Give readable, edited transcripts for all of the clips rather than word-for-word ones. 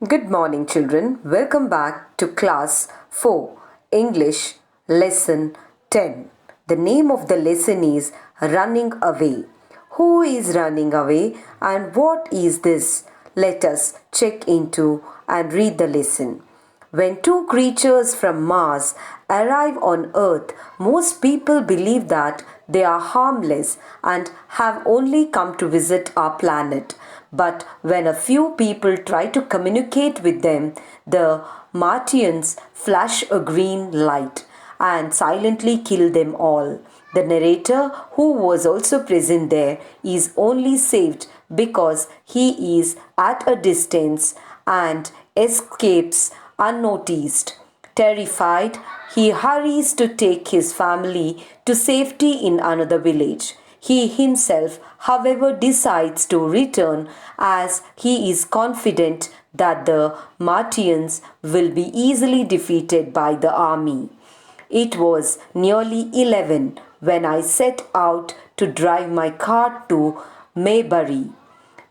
Good morning, children. Welcome back to class 4, English, lesson 10. The name of the lesson is Running Away. Who is running away and what is this? Let us check into and read the lesson. When two creatures from Mars arrive on Earth, most people believe that they are harmless and have only come to visit our planet. But when a few people try to communicate with them, the Martians flash a green light and silently kill them all. The narrator, who was also present there, is only saved because he is at a distance and escapes unnoticed. Terrified, he hurries to take his family to safety in another village. He himself, however, decides to return as he is confident that the Martians will be easily defeated by the army. It was nearly 11 when I set out to drive my car to Maybury.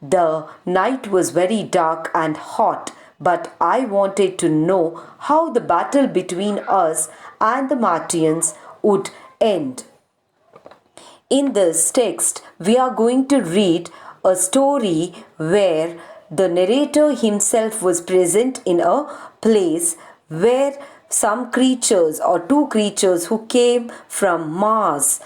The night was very dark and hot, but I wanted to know how the battle between us and the Martians would end. In this text, we are going to read a story where the narrator himself was present in a place where some creatures or two creatures who came from Mars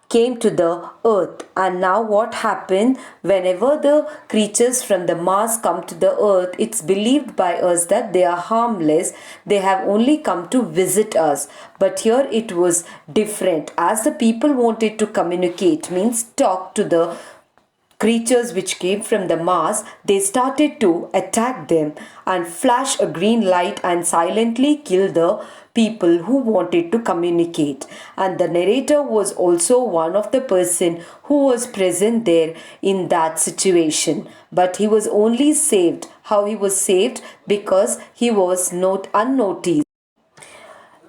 came to the earth. And now what happened, whenever the creatures from the Mars come to the earth, it's believed by us that they are harmless, they have only come to visit us. But here it was different, as the people wanted to communicate, means talk to the creatures which came from the Mars. They started to attack them and flash a green light and silently kill the people who wanted to communicate. And the narrator was also one of the person who was present there in that situation, but he was only saved. How he was saved? Because he was not unnoticed.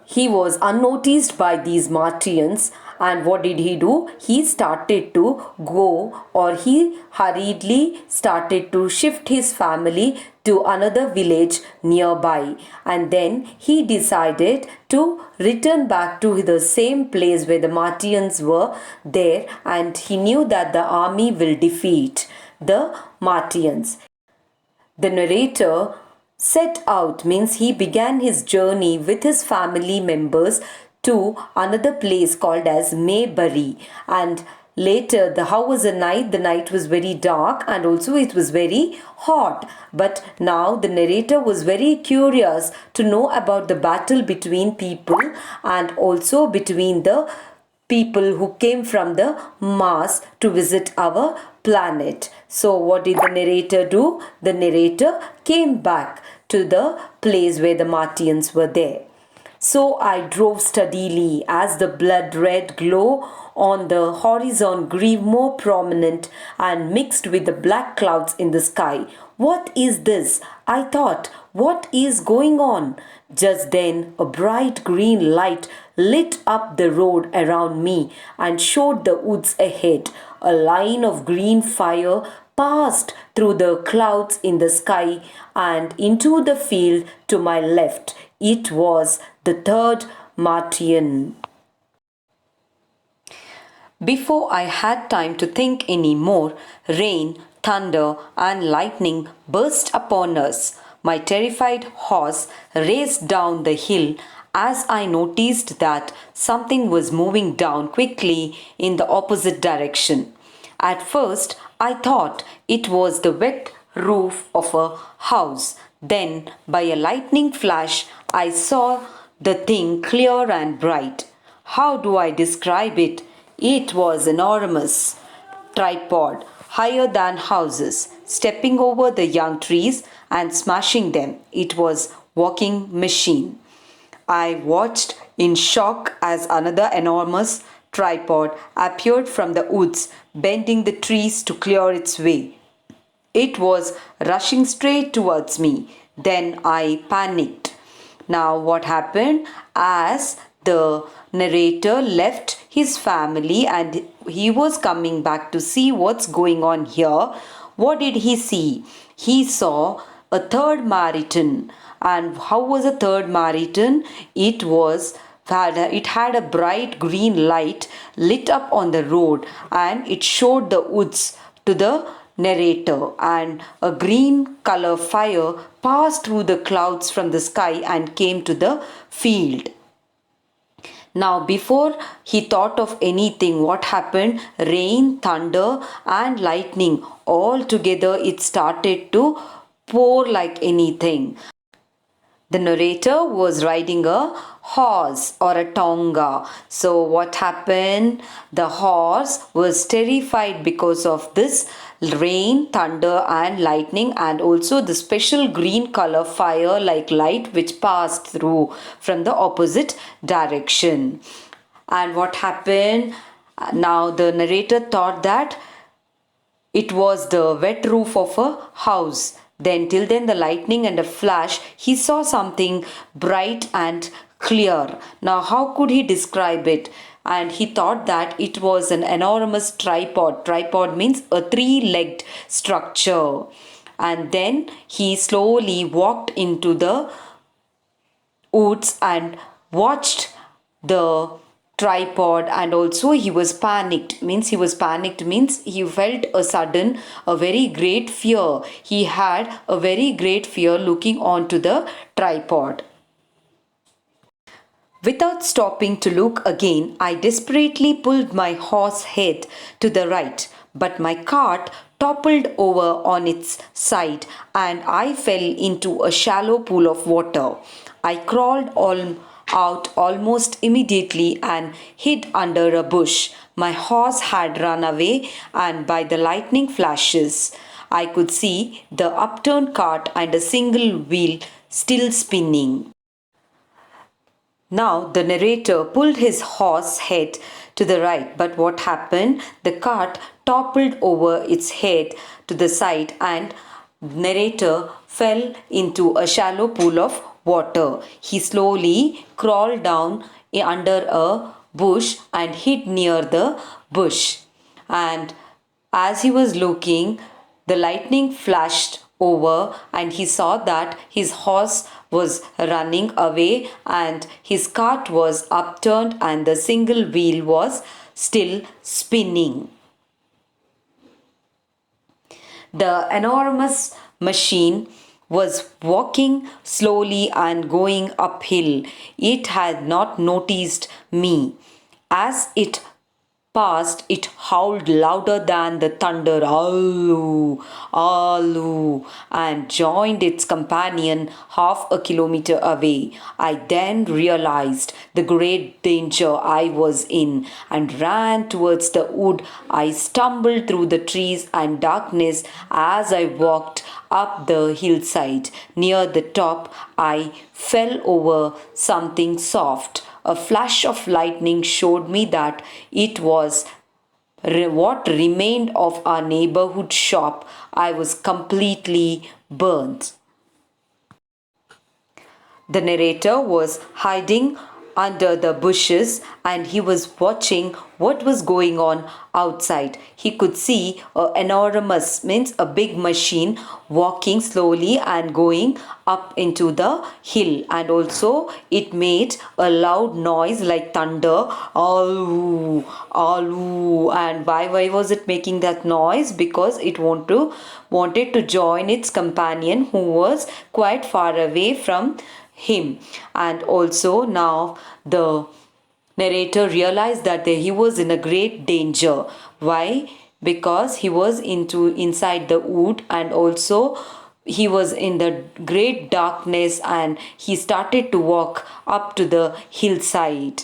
He was unnoticed by these Martians. And what did he do? He started to go, or he hurriedly started to shift his family to another village nearby. And then he decided to return back to the same place where the Martians were there, and he knew that the army will defeat the Martians. The narrator set out, means he began his journey with his family members to another place called as Maybury. And later, how was the night? The night was very dark and also it was very hot. But now the narrator was very curious to know about the battle between people and also between the people who came from the Mars to visit our planet. So what did the narrator do? The narrator came back to the place where the Martians were there. So I drove steadily as the blood red glow on the horizon grew more prominent and mixed with the black clouds in the sky. What is this? I thought. What is going on? Just then a bright green light lit up the road around me and showed the woods ahead. A line of green fire passed through the clouds in the sky and into the field to my left. It was the third Martian. Before I had time to think any more, rain, thunder, and lightning burst upon us. My terrified horse raced down the hill as I noticed that something was moving down quickly in the opposite direction. At first, I thought it was the wet roof of a house. Then, by a lightning flash, I saw the thing clear and bright. How do I describe it? It was enormous tripod, higher than houses, stepping over the young trees and smashing them. It was walking machine. I watched in shock as another enormous tripod appeared from the woods, bending the trees to clear its way. It was rushing straight towards me. Then I panicked. Now what happened? As the narrator left his family and he was coming back to see what's going on here, what did he see? He saw a third Martian. And how was a third Martian? It had a bright green light lit up on the road, and it showed the woods to the narrator, and a green color fire passed through the clouds from the sky and came to the field. Now, before he thought of anything, what happened? Rain, thunder, and lightning all together, it started to pour like anything. The narrator was riding a horse or a tonga. So, what happened? The horse was terrified because of this rain, thunder, and lightning, and also the special green color fire like light which passed through from the opposite direction. And what happened? Now, the narrator thought that it was the wet roof of a house. Then, till then, the lightning and a flash, he saw something bright and clear. Now, how could he describe it? And he thought that it was an enormous tripod. Tripod means a three-legged structure. And then he slowly walked into the woods and watched the tripod, and also he was panicked. Means he felt a very great fear. He had a very great fear looking onto the tripod. Without stopping to look again, I desperately pulled my horse head to the right, but my cart toppled over on its side and I fell into a shallow pool of water. I crawled out almost immediately and hid under a bush. My horse had run away, and by the lightning flashes, I could see the upturned cart and a single wheel still spinning. Now the narrator pulled his horse head to the right, but what happened? The cart toppled over its head to the side and narrator fell into a shallow pool of water. He slowly crawled down under a bush and hid near the bush. And as he was looking, the lightning flashed over and he saw that his horse was running away and his cart was upturned and the single wheel was still spinning. The enormous machine was walking slowly and going uphill. It had not noticed me. As it passed, it howled louder than the thunder, "Aloo, Aloo," and joined its companion half a kilometer away. I then realized the great danger I was in and ran towards the wood. I stumbled through the trees and darkness as I walked up the hillside. Near the top, I fell over something soft. A flash of lightning showed me that it was what remained of our neighborhood shop. I was completely burnt. The narrator was hiding under the bushes and he was watching what was going on outside. He could see an enormous, means a big machine walking slowly and going up into the hill, and also it made a loud noise like thunder, aloo, aloo. And why was it making that noise? Because it wanted to join its companion who was quite far away from him. And also now the narrator realized that he was in a great danger. Why? Because he was inside the wood, and also he was in the great darkness, and he started to walk up to the hillside.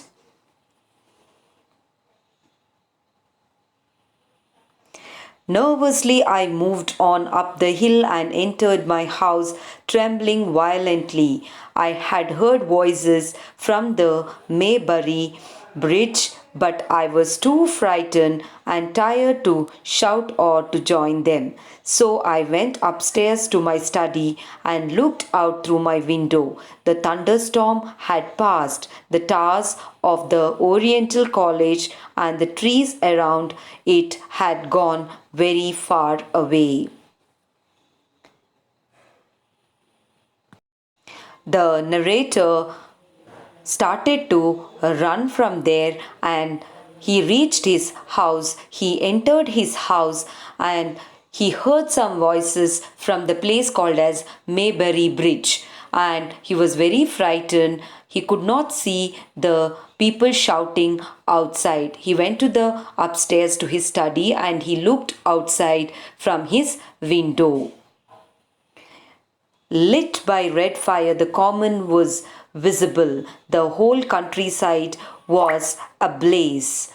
Nervously, I moved on up the hill and entered my house, trembling violently. I had heard voices from the Maybury bridge, but I was too frightened and tired to shout or to join them. So I went upstairs to my study and looked out through my window. The thunderstorm had passed. The towers of the Oriental College and the trees around it had gone very far away. the narrator started to run from there, and he reached his house. He entered his house and he heard some voices from the place called as Mayberry Bridge, and he was very frightened. He could not see the people shouting outside. He went to the upstairs to his study and he looked outside from his window. Lit by red fire, the common was visible. The whole countryside was ablaze.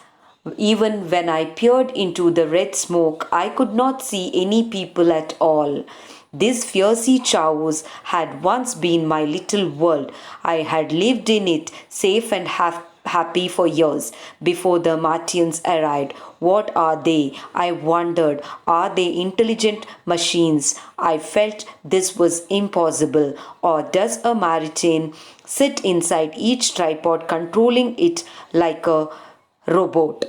Even when I peered into the red smoke, I could not see any people at all. This fiery chaos had once been my little world. I had lived in it, safe and happy for years before the Martians arrived. What are they? I wondered. Are they intelligent machines? I felt this was impossible. Or does a Martian sit inside each tripod, controlling it like a robot?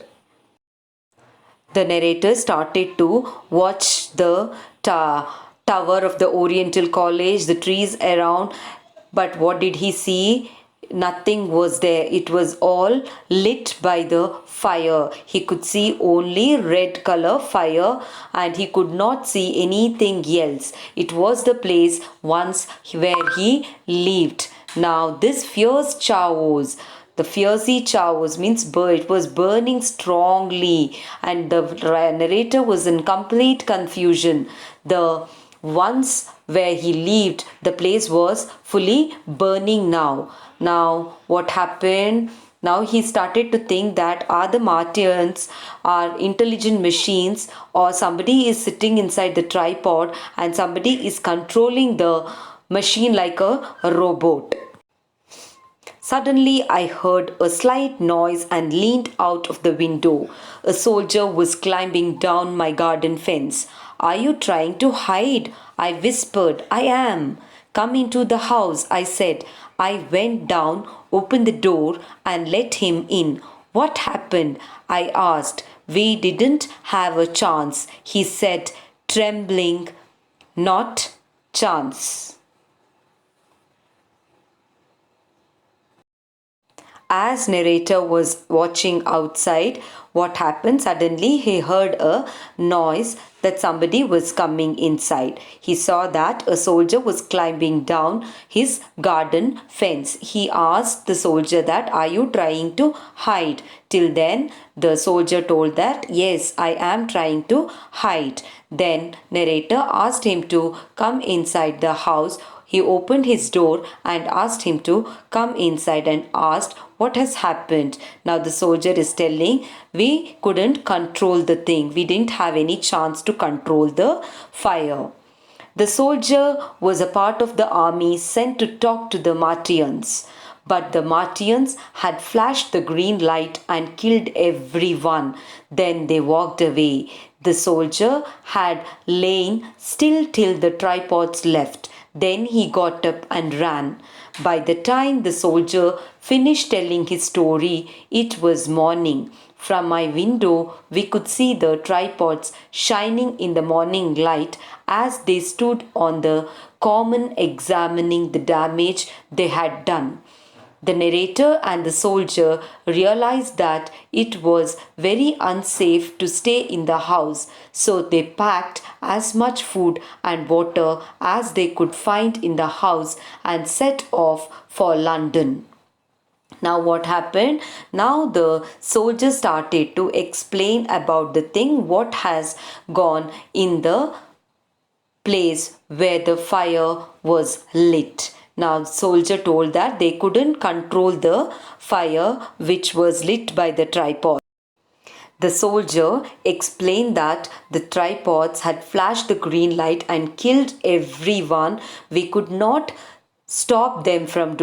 The narrator started to watch the tower of the Oriental College, the trees around. But what did he see? Nothing was there. It was all lit by the fire. He could see only red color fire and he could not see anything else. It was the place once where he lived. Now this fierce chaos, the fiery chaos means it was burning strongly, and the narrator was in complete confusion. The once where he lived, the place was fully burning now. Now, what happened? Now he started to think that are the Martians are intelligent machines, or somebody is sitting inside the tripod and somebody is controlling the machine like a robot. Suddenly, I heard a slight noise and leaned out of the window. A soldier was climbing down my garden fence. Are you trying to hide? I whispered. I am. Come into the house, I said. I went down, opened the door, and let him in. What happened? I asked. We didn't have a chance, he said, trembling. Not chance. As narrator was watching outside, what happened? Suddenly he heard a noise that somebody was coming inside. He saw that a soldier was climbing down his garden fence. He asked the soldier that, are you trying to hide? Till then the soldier told that, yes, I am trying to hide. Then narrator asked him to come inside the house. He opened his door and asked him to come inside and asked what has happened. Now the soldier is telling, we couldn't control the thing. We didn't have any chance to control the fire. The soldier was a part of the army sent to talk to the Martians. But the Martians had flashed the green light and killed everyone. Then they walked away. The soldier had lain still till the tripods left. Then he got up and ran. By the time the soldier finished telling his story, it was morning. From my window, we could see the tripods shining in the morning light as they stood on the common examining the damage they had done. The narrator and the soldier realized that it was very unsafe to stay in the house, so they packed as much food and water as they could find in the house and set off for London. Now what happened? Now the soldier started to explain about the thing, what has gone in the place where the fire was lit. Now soldier told that they couldn't control the fire which was lit by the tripod. The soldier explained that the tripods had flashed the green light and killed everyone. We could not stop them from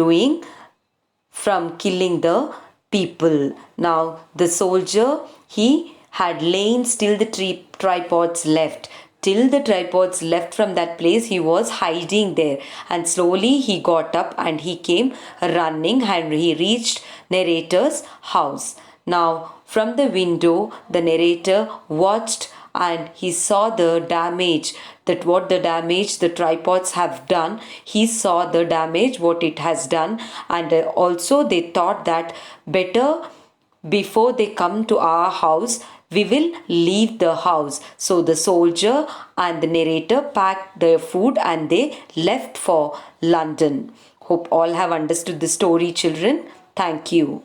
killing the people. Now the soldier, he had lain still the tripods left. Till the tripods left from that place, he was hiding there, and slowly he got up and he came running and he reached narrator's house. Now from the window, the narrator watched and he saw the damage, that what the damage the tripods have done. He saw the damage what it has done, and also they thought that better before they come to our house, we will leave the house. So the soldier and the narrator packed their food and they left for London. Hope all have understood the story, children. Thank you.